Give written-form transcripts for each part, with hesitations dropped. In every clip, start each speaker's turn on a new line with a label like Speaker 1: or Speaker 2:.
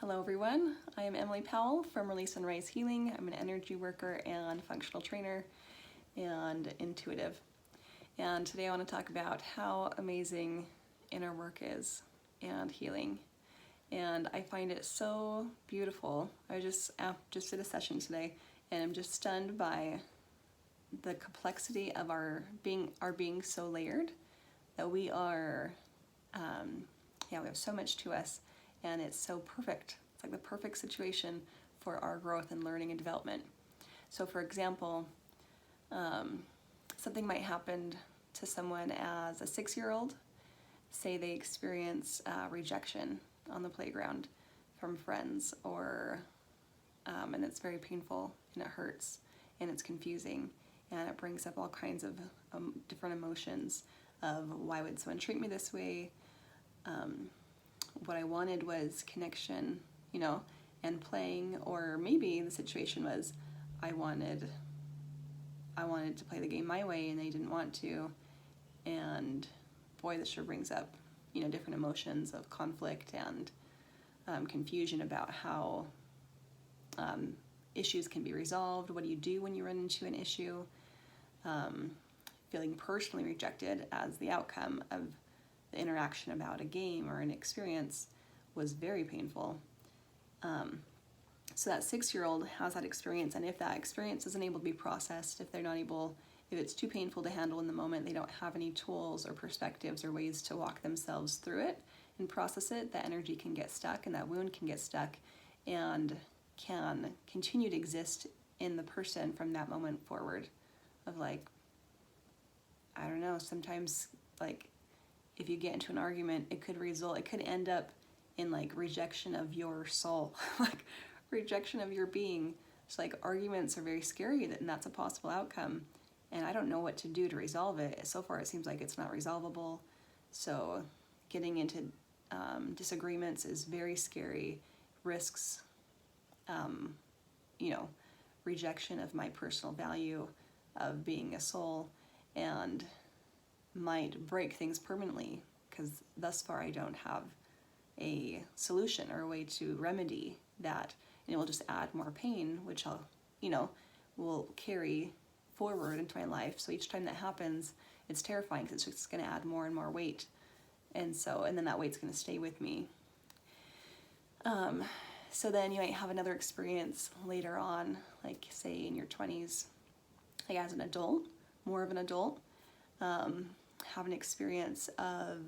Speaker 1: Hello everyone, I am Emily Powell from Release and Rise Healing. I'm an energy worker and functional trainer and intuitive. And today I want to talk about how amazing inner work is and healing. And I find it so beautiful. I just did a session today and I'm just stunned by the complexity of our being so layered that we are, we have so much to us. And it's so perfect. It's like the perfect situation for our growth and learning and development. So for example, something might happen to someone as a 6-year-old. Say they experience rejection on the playground from friends, or and it's very painful and it hurts and it's confusing and it brings up all kinds of different emotions of why would someone treat me this way. What I wanted was connection, and playing, or maybe the situation was I wanted to play the game my way and they didn't want to, and boy, this sure brings up, different emotions of conflict and confusion about how issues can be resolved. What do you do when you run into an issue? Feeling personally rejected as the outcome of the interaction about a game or an experience was very painful. So that 6-year-old has that experience, and if that experience isn't able to be processed, if it's too painful to handle in the moment, they don't have any tools or perspectives or ways to walk themselves through it and process it, that energy can get stuck and that wound can get stuck and can continue to exist in the person from that moment forward of I don't know, sometimes if you get into an argument, it could end up in rejection of your soul, rejection of your being. It's arguments are very scary, and that's a possible outcome. And I don't know what to do to resolve it. So far, it seems like it's not resolvable. So getting into disagreements is very scary, risks, rejection of my personal value of being a soul, and might break things permanently, because thus far I don't have a solution or a way to remedy that, and it will just add more pain, which will carry forward into my life. So each time that happens, it's terrifying because it's just going to add more and more weight, and then that weight's going to stay with me. So then you might have another experience later on, say in your 20s, as an adult, more of an adult, have an experience of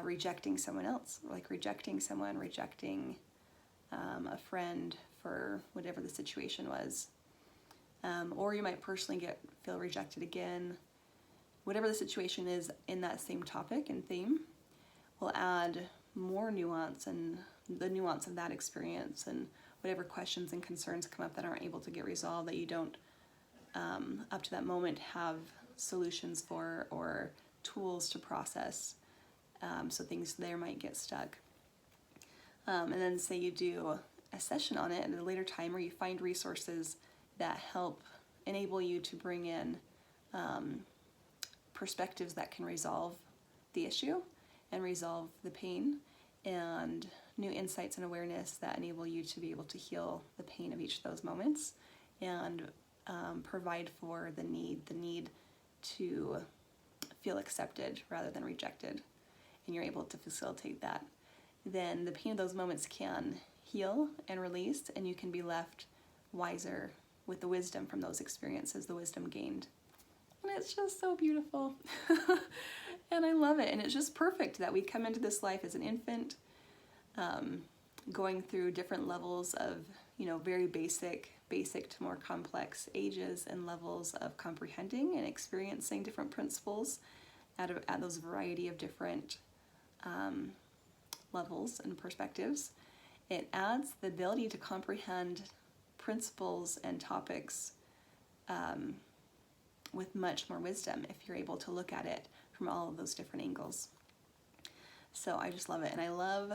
Speaker 1: rejecting someone else, rejecting a friend for whatever the situation was. Or you might personally feel rejected again. Whatever the situation is in that same topic and theme will add more nuance, and the nuance of that experience, and whatever questions and concerns come up that aren't able to get resolved, that you don't up to that moment have solutions for or tools to process, so things there might get stuck. And then say you do a session on it at a later time, or you find resources that help enable you to bring in perspectives that can resolve the issue and resolve the pain, and new insights and awareness that enable you to be able to heal the pain of each of those moments, and provide for the need to feel accepted rather than rejected, and you're able to facilitate that. Then the pain of those moments can heal and release, and you can be left wiser with the wisdom from those experiences, the wisdom gained. And it's just so beautiful. And I love it. And it's just perfect that we come into this life as an infant, going through different levels of, very basic to more complex ages and levels of comprehending and experiencing different principles at those variety of different levels and perspectives. It adds the ability to comprehend principles and topics with much more wisdom if you're able to look at it from all of those different angles. So I just love it, and I love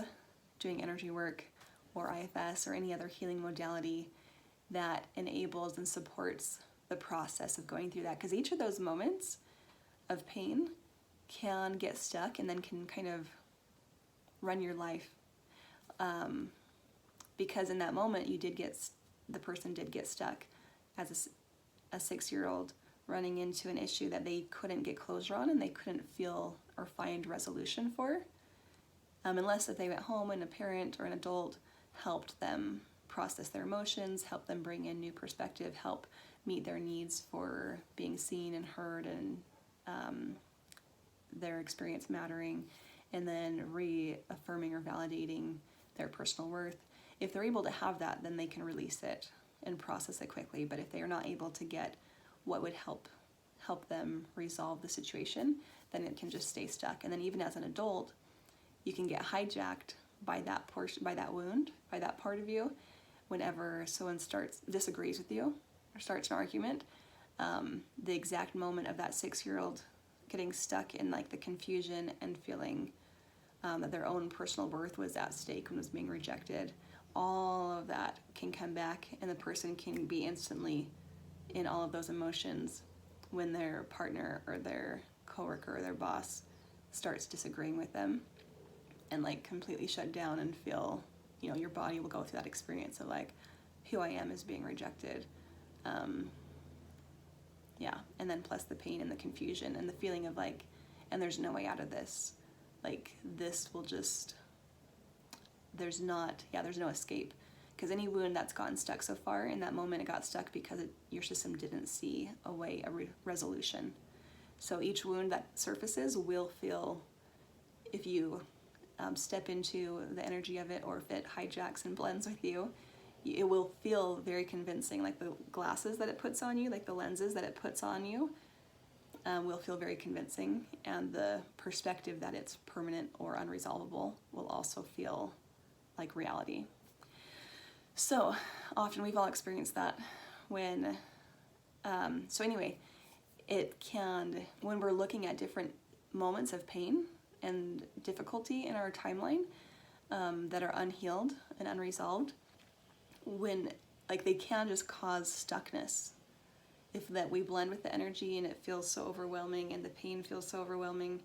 Speaker 1: doing energy work or IFS or any other healing modality that enables and supports the process of going through that, because each of those moments of pain can get stuck and then can kind of run your life because in that moment the person did get stuck as a 6-year-old running into an issue that they couldn't get closure on and they couldn't feel or find resolution for, unless if they went home and a parent or an adult helped them process their emotions, help them bring in new perspective, help meet their needs for being seen and heard and their experience mattering, and then reaffirming or validating their personal worth. If they're able to have that, then they can release it and process it quickly. But if they are not able to get what would help them resolve the situation, then it can just stay stuck. And then even as an adult, you can get hijacked by that wound, by that part of you. Whenever someone disagrees with you or starts an argument, the exact moment of that 6-year-old getting stuck in like the confusion and feeling that their own personal worth was at stake and was being rejected, all of that can come back, and the person can be instantly in all of those emotions when their partner or their coworker or their boss starts disagreeing with them, and like completely shut down and feel, your body will go through that experience of like, who I am is being rejected. And then plus the pain and the confusion and the feeling of like, and there's no way out of this. Like this will just, there's no escape. Because any wound that's gotten stuck so far, in that moment it got stuck because your system didn't see a resolution. So each wound that surfaces will feel, if you step into the energy of it, or if it hijacks and blends with you, it will feel very convincing. Like the glasses that it puts on you, like the lenses that it puts on you, will feel very convincing, and the perspective that it's permanent or unresolvable will also feel like reality. So often we've all experienced that when, when we're looking at different moments of pain and difficulty in our timeline that are unhealed and unresolved, when like they can just cause stuckness. If that we blend with the energy and it feels so overwhelming and the pain feels so overwhelming,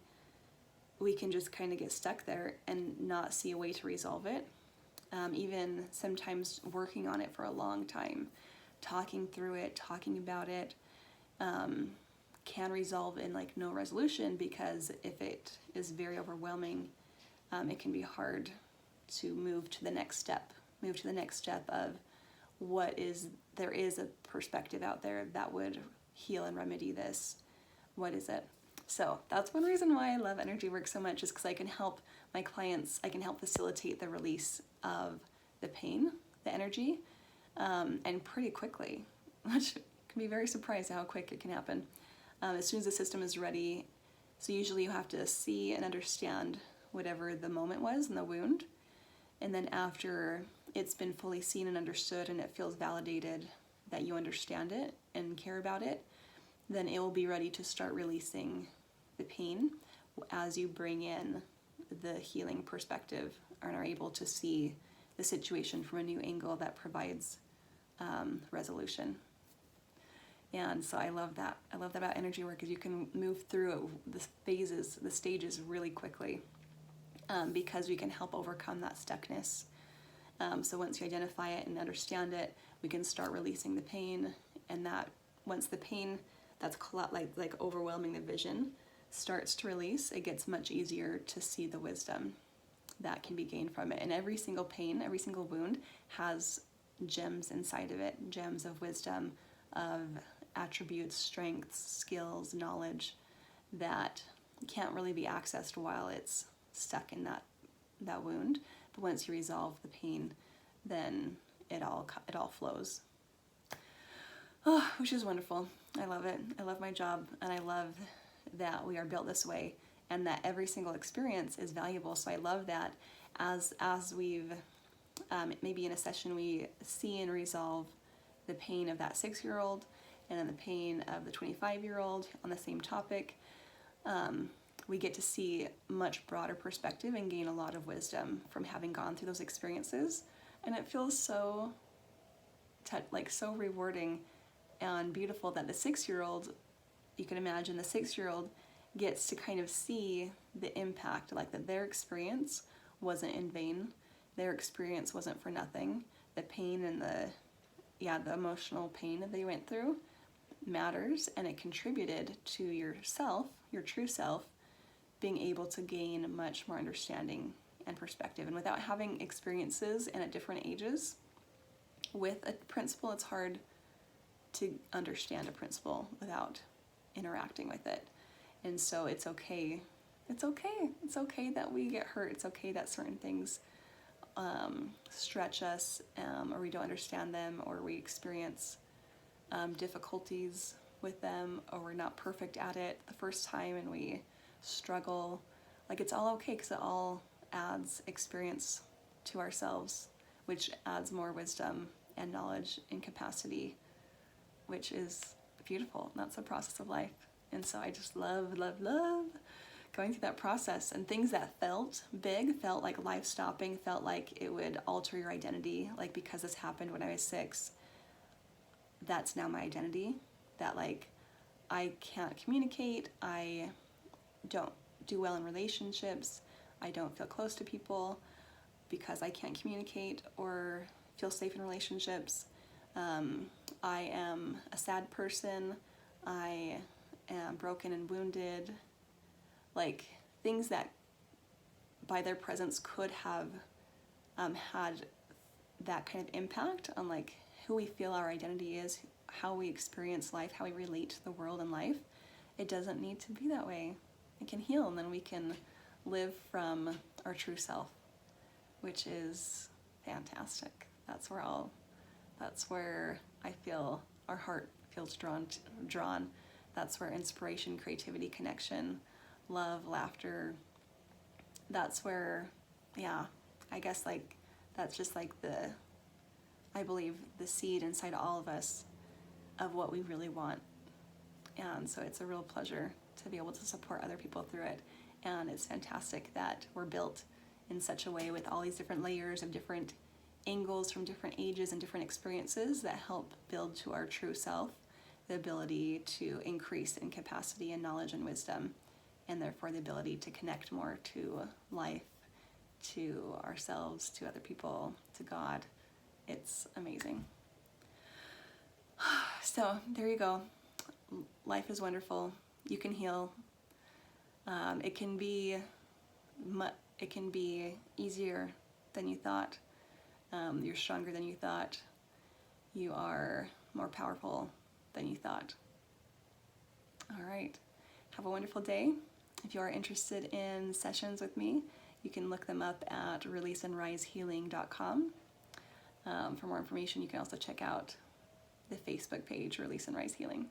Speaker 1: we can just kind of get stuck there and not see a way to resolve it. Even sometimes working on it for a long time, talking through it, talking about it, can resolve in like no resolution, because if it is very overwhelming, it can be hard to move to the next step of there is a perspective out there that would heal and remedy this. What is it? So that's one reason why I love energy work so much, is because I can help my clients, I can help facilitate the release of the pain, the energy, and pretty quickly, which can be very surprised how quick it can happen. As soon as the system is ready. So usually you have to see and understand whatever the moment was in the wound. And then after it's been fully seen and understood and it feels validated that you understand it and care about it, then it will be ready to start releasing the pain as you bring in the healing perspective and are able to see the situation from a new angle that provides resolution. And so I love that. I love that about energy work, is you can move through the stages really quickly, because we can help overcome that stuckness. So once you identify it and understand it, we can start releasing the pain, and that once the pain that's like overwhelming the vision starts to release, it gets much easier to see the wisdom that can be gained from it. And every single pain, every single wound has gems inside of it, gems of wisdom, of attributes, strengths, skills, knowledge that can't really be accessed while it's stuck in that wound. But once you resolve the pain, then it all flows. Oh, which is wonderful. I love it. I love my job, and I love that we are built this way, and that every single experience is valuable. So I love that as we've maybe in a session we see and resolve the pain of that 6-year-old and then the pain of the 25-year-old on the same topic, we get to see much broader perspective and gain a lot of wisdom from having gone through those experiences. And it feels so so rewarding and beautiful that the 6-year-old, you can imagine the 6-year-old gets to kind of see the impact, like that their experience wasn't in vain, their experience wasn't for nothing. The pain and the emotional pain that they went through matters, and it contributed to yourself, your true self, being able to gain much more understanding and perspective. And without having experiences and at different ages with a principle, it's hard to understand a principle without interacting with it. And so it's okay. It's okay that we get hurt. It's okay that certain things stretch us, or we don't understand them, or we experience difficulties with them, or we're not perfect at it the first time and we struggle. Like, it's all okay, because it all adds experience to ourselves, which adds more wisdom and knowledge and capacity, which is beautiful. And that's the process of life. And so I just love going through that process. And things that felt big, felt like life stopping, felt like it would alter your identity. Like, because this happened when I was 6, that's now my identity. That, like, I can't communicate, I don't do well in relationships, I don't feel close to people because I can't communicate or feel safe in relationships. I am a sad person, I am broken and wounded. Like, things that by their presence could have had that kind of impact on, like, who we feel our identity is, how we experience life, how we relate to the world and life. It doesn't need to be that way. It can heal, and then we can live from our true self, which is fantastic. That's where I feel our heart feels drawn. That's where inspiration, creativity, connection, love, laughter, that's where, yeah, I guess, like, that's just like I believe the seed inside all of us of what we really want. And so it's a real pleasure to be able to support other people through it. And it's fantastic that we're built in such a way with all these different layers of different angles from different ages and different experiences that help build to our true self the ability to increase in capacity and knowledge and wisdom, and therefore the ability to connect more to life, to ourselves, to other people, to God. It's amazing. So there you go. Life is wonderful. You can heal. It can be easier than you thought. You're stronger than you thought. You are more powerful than you thought. All right. Have a wonderful day. If you are interested in sessions with me, you can look them up at releaseandrisehealing.com. For more information, you can also check out the Facebook page, Release and Rise Healing.